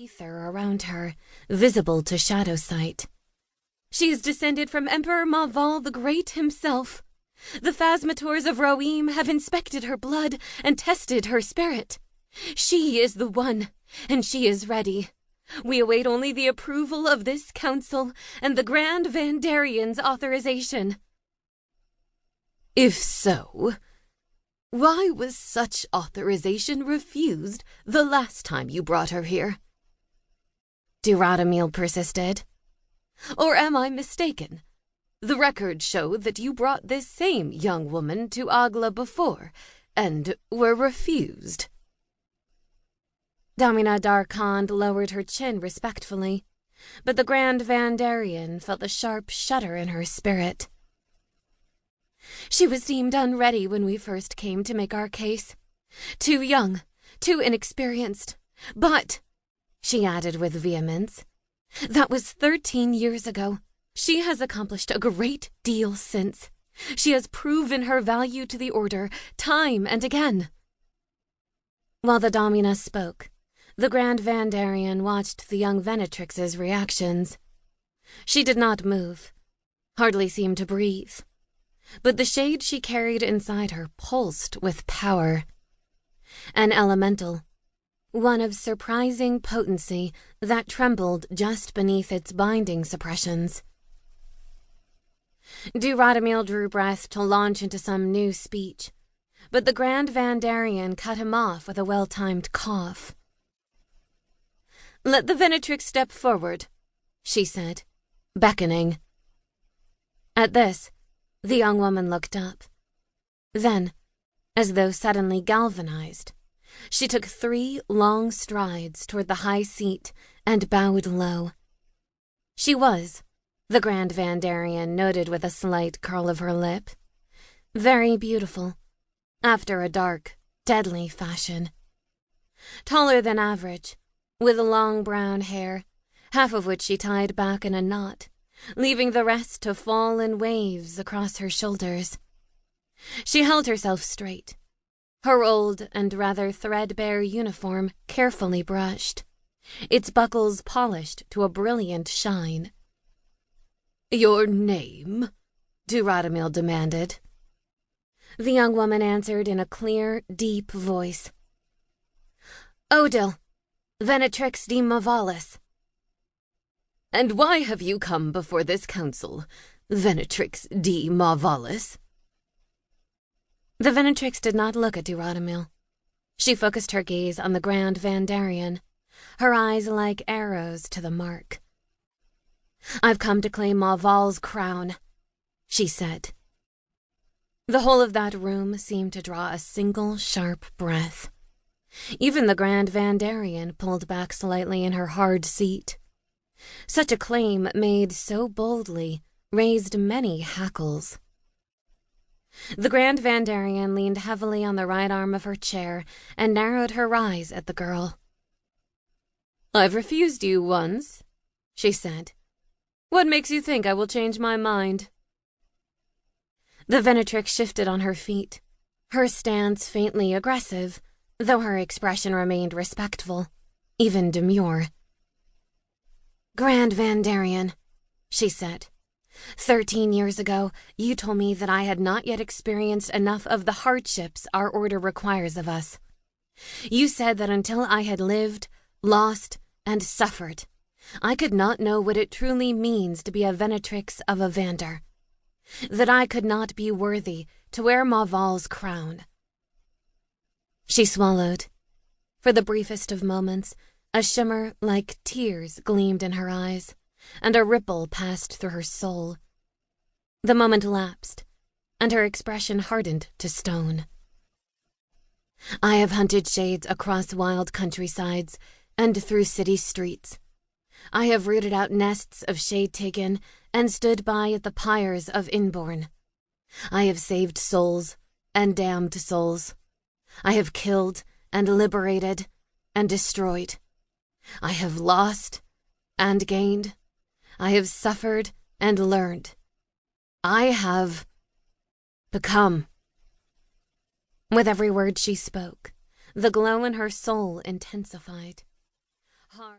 ether around her, visible to shadow sight. "She is descended from Emperor Maval the Great himself. The Phasmators of Roim have inspected her blood and tested her spirit. She is the one, and she is ready. We await only the approval of this council and the Grand Vandarian's authorization." "If so, why was such authorization refused the last time you brought her here?" Duradamil persisted. "Or am I mistaken? The records show that you brought this same young woman to Agla before, and were refused." Domina Darkand lowered her chin respectfully, but the Grand Vandarian felt a sharp shudder in her spirit. "She was deemed unready when we first came to make our case. Too young, too inexperienced. But," she added with vehemence, "that was 13 years ago. She has accomplished a great deal since. She has proven her value to the Order time and again." While the Domina spoke, the Grand Vandarian watched the young Venatrix's reactions. She did not move, hardly seemed to breathe, but the shade she carried inside her pulsed with power. An elemental, one of surprising potency that trembled just beneath its binding suppressions. Duradamil drew breath to launch into some new speech, but the Grand Vandarian cut him off with a well-timed cough. "Let the Venatrix step forward," she said, beckoning. At this, the young woman looked up. Then, as though suddenly galvanized, she took 3 long strides toward the high seat and bowed low. She was, the Grand Vandarian noted with a slight curl of her lip, very beautiful, after a dark, deadly fashion. Taller than average, with long brown hair, half of which she tied back in a knot, leaving the rest to fall in waves across her shoulders. She held herself straight, her old and rather threadbare uniform carefully brushed, its buckles polished to a brilliant shine. "Your name?" Duradamil demanded. The young woman answered in a clear, deep voice. "Odil, Venatrix de Mavalis." "And why have you come before this council, Venatrix de Mavalis?" The Venatrix did not look at Duradamil. She focused her gaze on the Grand Vandarian, her eyes like arrows to the mark. "I've come to claim Maval's crown," she said. The whole of that room seemed to draw a single sharp breath. Even the Grand Vandarian pulled back slightly in her hard seat. Such a claim made so boldly raised many hackles. The Grand Vandarian leaned heavily on the right arm of her chair and narrowed her eyes at the girl. "I've refused you once," she said. "What makes you think I will change my mind?" The Venatrix shifted on her feet, her stance faintly aggressive, though her expression remained respectful, even demure. "Grand Vandarian," she said, 13 years ago, you told me that I had not yet experienced enough of the hardships our order requires of us. You said that until I had lived, lost, and suffered, I could not know what it truly means to be a Venatrix of a Vander. That I could not be worthy to wear Maval's crown. She swallowed. For the briefest of moments, a shimmer like tears gleamed in her eyes, and a ripple passed through her soul. The moment lapsed, and her expression hardened to stone. I have hunted shades across wild countrysides and through city streets. I have rooted out nests of shade-taken and stood by at the pyres of Inborn. I have saved souls and damned souls. I have killed and liberated and destroyed. I have lost and gained. I have suffered and learned. I have become. With every word she spoke, the glow in her soul intensified.